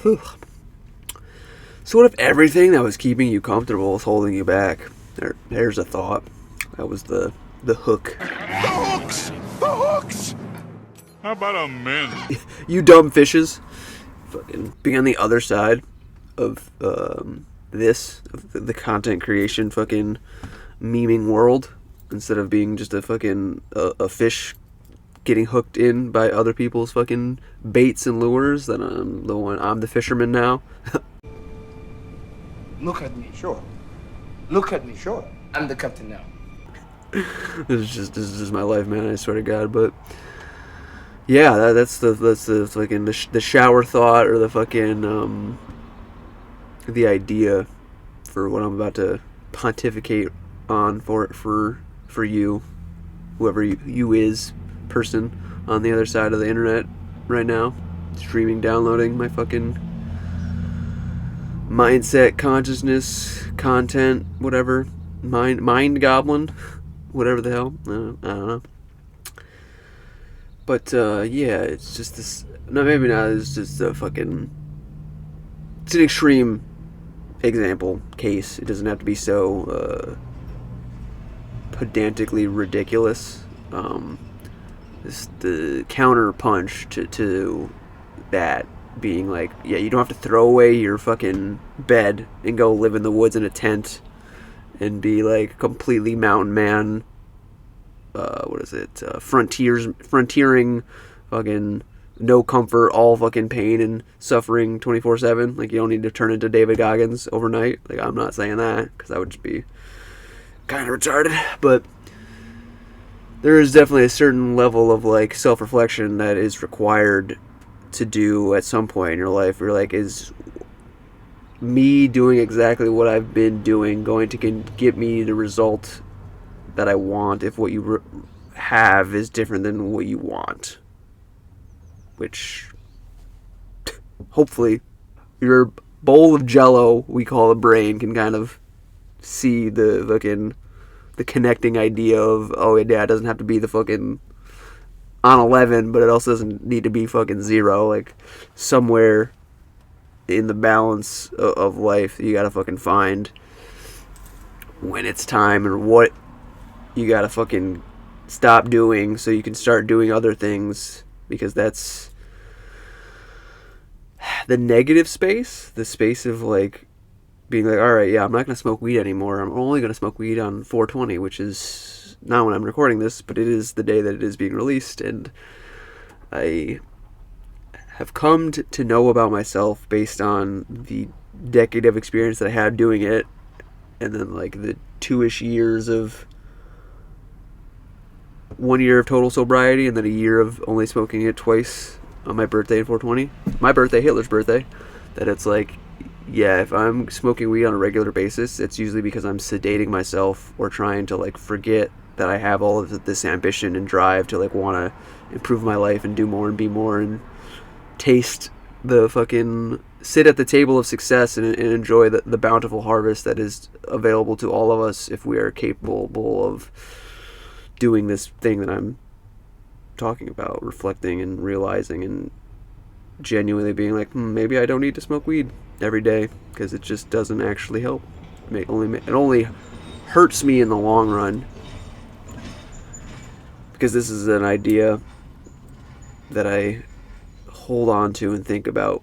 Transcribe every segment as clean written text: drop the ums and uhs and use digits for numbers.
So what if everything that was keeping you comfortable was holding you back? There's a thought. That was the hook. The hooks! The hooks! How about a mint? You dumb fishes. Fucking being on the other side of the content creation fucking memeing world, instead of being just a fucking a fish getting hooked in by other people's fucking baits and lures. Then I'm the fisherman now. Look at me, sure. Look at me, sure. I'm the captain now. This is just my life, man. I swear to God. But yeah, that's the fucking the shower thought, or the fucking the idea for what I'm about to pontificate on for you, whoever you is, person on the other side of the internet right now, streaming, downloading my fucking mindset, consciousness, content, whatever, mind goblin, whatever the hell, I don't know. But yeah, it's just this. No, maybe not. It's just a fucking. It's an extreme example case. It doesn't have to be so pedantically ridiculous. This the counter punch to that being like, yeah, you don't have to throw away your fucking bed and go live in the woods in a tent and be like completely mountain man. What is it? Frontiering, fucking no comfort, all fucking pain and suffering 24/7. Like, you don't need to turn into David Goggins overnight. Like, I'm not saying that, because that would just be kind of retarded. But there is definitely a certain level of like self-reflection that is required to do at some point in your life. Where you're like, is me doing exactly what I've been doing going to get me the result that I want if what you have is different than what you want? Which, hopefully, your bowl of jello we call a brain can kind of see the connecting idea of, oh yeah, it doesn't have to be the fucking on 11, but it also doesn't need to be fucking 0. Like, somewhere in the balance of life, you gotta fucking find when it's time, or what you gotta fucking stop doing so you can start doing other things, because that's the negative space, the space of like being like, alright, yeah, I'm not gonna smoke weed anymore. I'm only gonna smoke weed on 420, which is not when I'm recording this, but it is the day that it is being released. And I have come to know about myself based on the decade of experience that I had doing it, and then like the 2-ish years of 1 year of total sobriety, and then a year of only smoking it twice on my birthday and 420. My birthday, Hitler's birthday. That it's like, yeah, if I'm smoking weed on a regular basis, it's usually because I'm sedating myself or trying to like forget that I have all of this ambition and drive to like want to improve my life and do more and be more and taste the fucking, sit at the table of success and enjoy the bountiful harvest that is available to all of us if we are capable of doing this thing that I'm talking about, reflecting and realizing and genuinely being like, maybe I don't need to smoke weed every day, because it just doesn't actually help. It only hurts me in the long run, because this is an idea that I hold on to and think about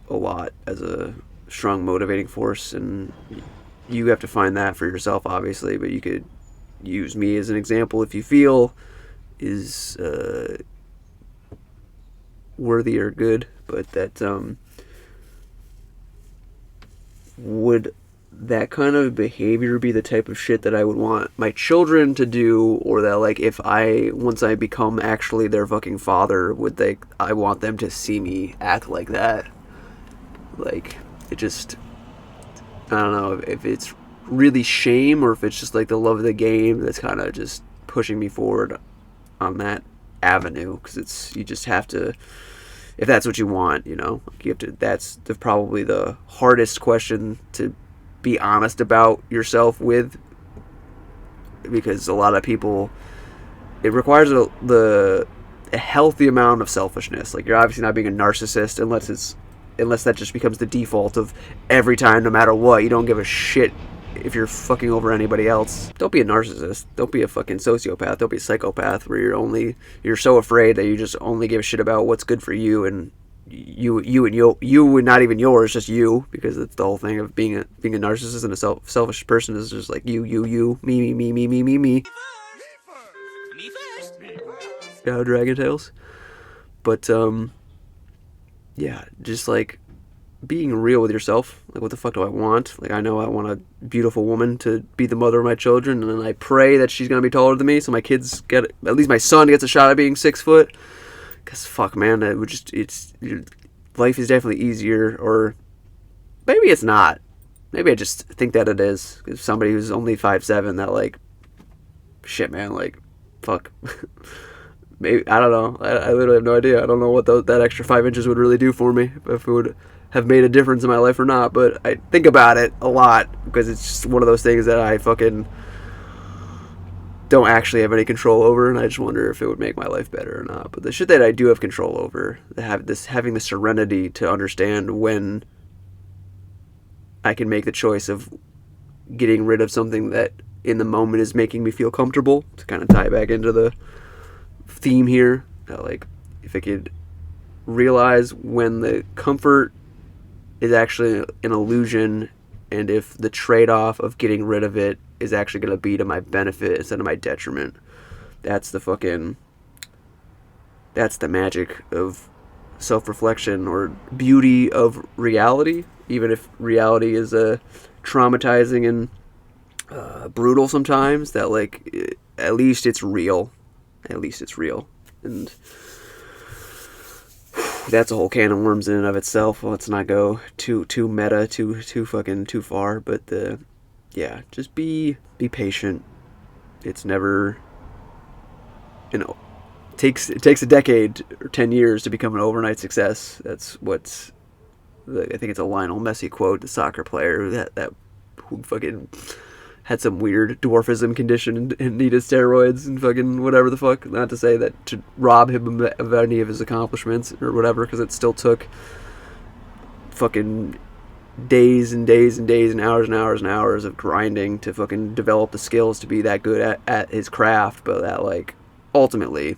a lot as a strong motivating force. And you have to find that for yourself, obviously, but you could use me as an example if you feel is worthy or good. But that would that kind of behavior be the type of shit that I would want my children to do, or that like if once I become actually their fucking father, I want them to see me act like that? Like, it just, I don't know if it's really shame, or if it's just like the love of the game that's kind of just pushing me forward on that avenue, because you just have to, if that's what you want, you know, you have to. That's probably the hardest question to be honest about yourself with, because a lot of people, it requires a healthy amount of selfishness. Like, you're obviously not being a narcissist unless it's unless that just becomes the default of every time, no matter what, you don't give a shit if you're fucking over anybody else. Don't be a narcissist. Don't be a fucking sociopath. Don't be a psychopath where you're so afraid that you just only give a shit about what's good for you and you and not even yours, just you, because it's the whole thing of being a narcissist and a selfish person is just like you, me. Yeah, Dragon Tales. But yeah, just like being real with yourself. Like, what the fuck do I want? Like, I know I want a beautiful woman to be the mother of my children, and then I pray that she's gonna be taller than me, so my kids get, at least my son gets a shot at being 6 foot. Cause fuck, man, it would just, life is definitely easier, or maybe it's not. Maybe I just think that it is. Cause somebody who's only 5'7", that like, shit, man, like, fuck. Maybe, I don't know. I literally have no idea. I don't know what that extra 5 inches would really do for me, if it would have made a difference in my life or not. But I think about it a lot because it's just one of those things that I fucking don't actually have any control over, and I just wonder if it would make my life better or not. But the shit that I do have control over, having the serenity to understand when I can make the choice of getting rid of something that in the moment is making me feel comfortable, to kind of tie back into the theme here, that like, if I could realize when the comfort is actually an illusion, and if the trade-off of getting rid of it is actually going to be to my benefit instead of my detriment. That's the magic of self-reflection, or beauty of reality, even if reality is traumatizing and brutal sometimes, that like, at least it's real. And that's a whole can of worms in and of itself. Let's not go too meta, too far. But yeah, just be patient. It's never, it takes a decade or 10 years to become an overnight success. That's what's, I think it's a Lionel Messi quote, the soccer player that who fucking had some weird dwarfism condition and needed steroids and fucking whatever the fuck. Not to say that to rob him of any of his accomplishments or whatever, because it still took fucking days and days and days and hours of grinding to fucking develop the skills to be that good at his craft. But that, like, ultimately,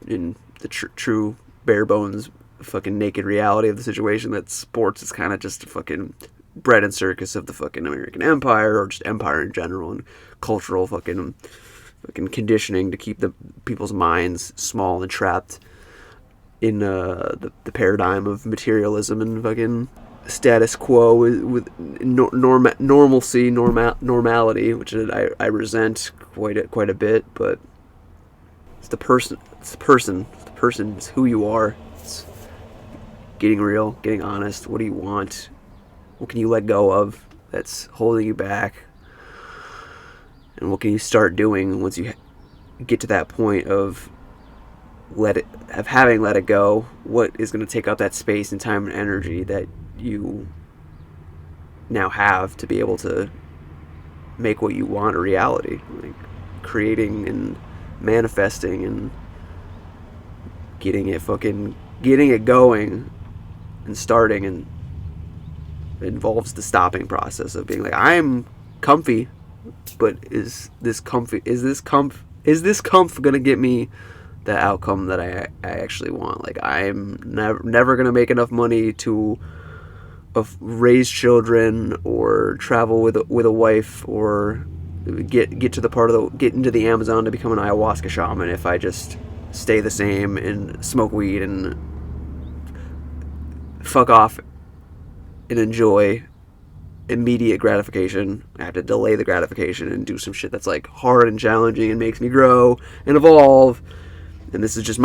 in the true bare bones fucking naked reality of the situation, that sports is kind of just a fucking bread and circus of the fucking American empire, or just empire in general, and cultural fucking conditioning to keep the people's minds small and trapped in the paradigm of materialism and fucking status quo with normality, which I resent quite a bit. But it's the person, it's who you are. It's getting real, getting honest. What do you want? What can you let go of that's holding you back? And what can you start doing once you get to that point of having let it go? What is going to take up that space and time and energy that you now have to be able to make what you want a reality? Like, creating and manifesting and getting it going and starting, and involves the stopping process of being like, I'm comfy, but is this comf gonna get me the outcome that I actually want? Like, I'm never gonna make enough money to raise children or travel with a wife, or get into the Amazon to become an ayahuasca shaman if I just stay the same and smoke weed and fuck off and enjoy immediate gratification. I have to delay the gratification and do some shit that's like hard and challenging and makes me grow and evolve. And this is just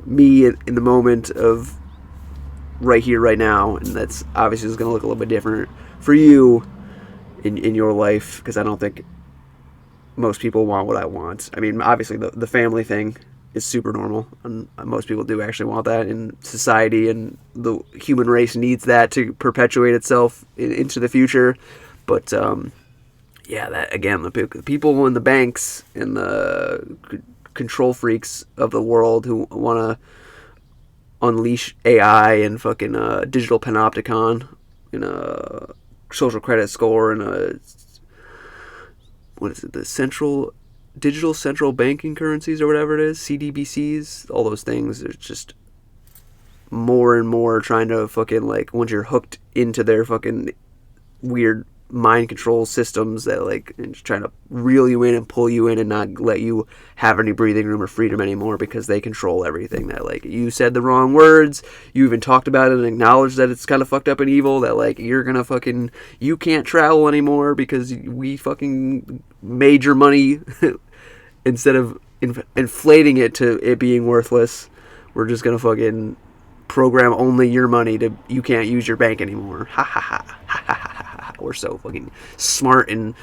me in the moment of right here, right now. And that's obviously is going to look a little bit different for you in your life, because I don't think most people want what I want. I mean, obviously the family thing is super normal, and most people do actually want that in society, and the human race needs that to perpetuate itself into the future. But yeah, that again, the people in the banks and the control freaks of the world who want to unleash AI and fucking digital panopticon and a social credit score and a, what is it, the digital central banking currencies or whatever it is, CDBCs, all those things. There's just more and more trying to fucking, like, once you're hooked into their fucking weird mind control systems that, like, and just trying to reel you in and pull you in and not let you have any breathing room or freedom anymore because they control everything. That, like, you said the wrong words, you even talked about it and acknowledged that it's kind of fucked up and evil, that, like, you're gonna fucking, you can't travel anymore because we fucking made your money instead of inflating it to it being worthless. We're just gonna fucking program only your money to, you can't use your bank anymore. Ha ha ha ha ha ha ha. We're so fucking smart and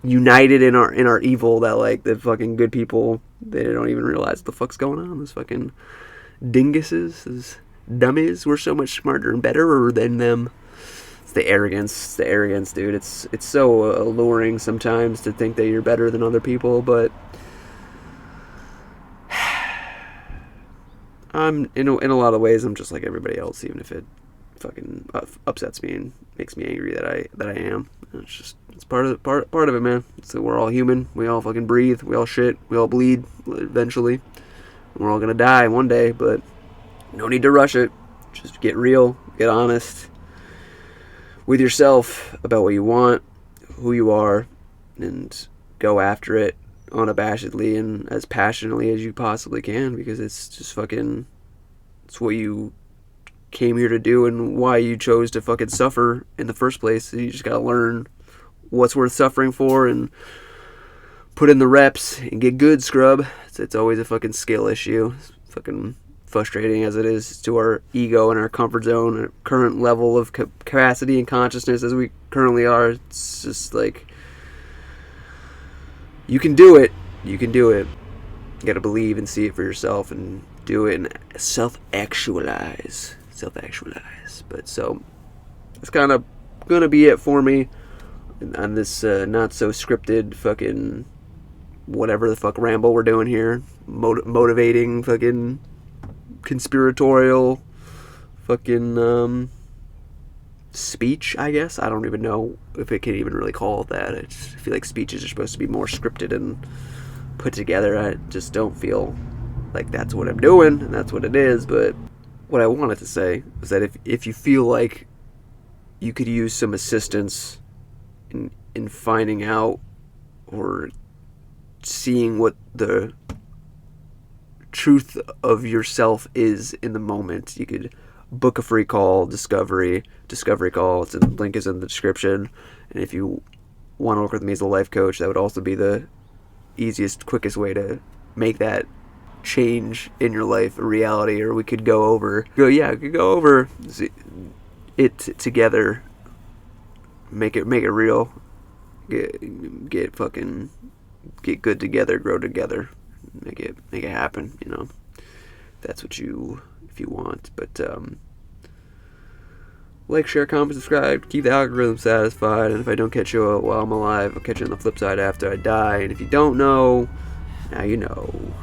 united in our evil that, like, the fucking good people, they don't even realize what the fuck's going on. Those fucking dinguses, those dummies, we're so much smarter and better than them. It's the arrogance, dude. It's so alluring sometimes to think that you're better than other people, but I'm in a lot of ways I'm just like everybody else, even if it fucking upsets me and makes me angry that I am. It's part of it, man. So we're all human. We all fucking breathe. We all shit. We all bleed eventually. We're all gonna die one day, but no need to rush it. Just get real, get honest with yourself about what you want, who you are, and go after it unabashedly and as passionately as you possibly can, because it's just fucking, it's what you came here to do and why you chose to fucking suffer in the first place. You just gotta learn what's worth suffering for and put in the reps and get good, scrub. It's always a fucking skill issue. It's fucking frustrating as it is to our ego and our comfort zone, our current level of capacity and consciousness as we currently are. It's just like, you can do it. You can do it. You gotta believe and see it for yourself and do it and self-actualize. But so, that's kind of gonna be it for me on this not so scripted fucking whatever the fuck ramble we're doing here. Motivating fucking conspiratorial fucking speech, I guess. I don't even know if it can even really call it that. I just feel like speeches are supposed to be more scripted and put together. I just don't feel like that's what I'm doing, and that's what it is. But what I wanted to say was that if you feel like you could use some assistance in finding out or seeing what the truth of yourself is in the moment, you could book a free call, discovery call. The link is in the description. And if you want to work with me as a life coach, that would also be the easiest, quickest way to make that change in your life a reality. Or we could go over it together, make it real, get good together, grow together, make it happen, you know. That's what if you want. But like, share, comment, subscribe, keep the algorithm satisfied. And if I don't catch you while I'm alive, I'll catch you on the flip side after I die. And if you don't know, now you know.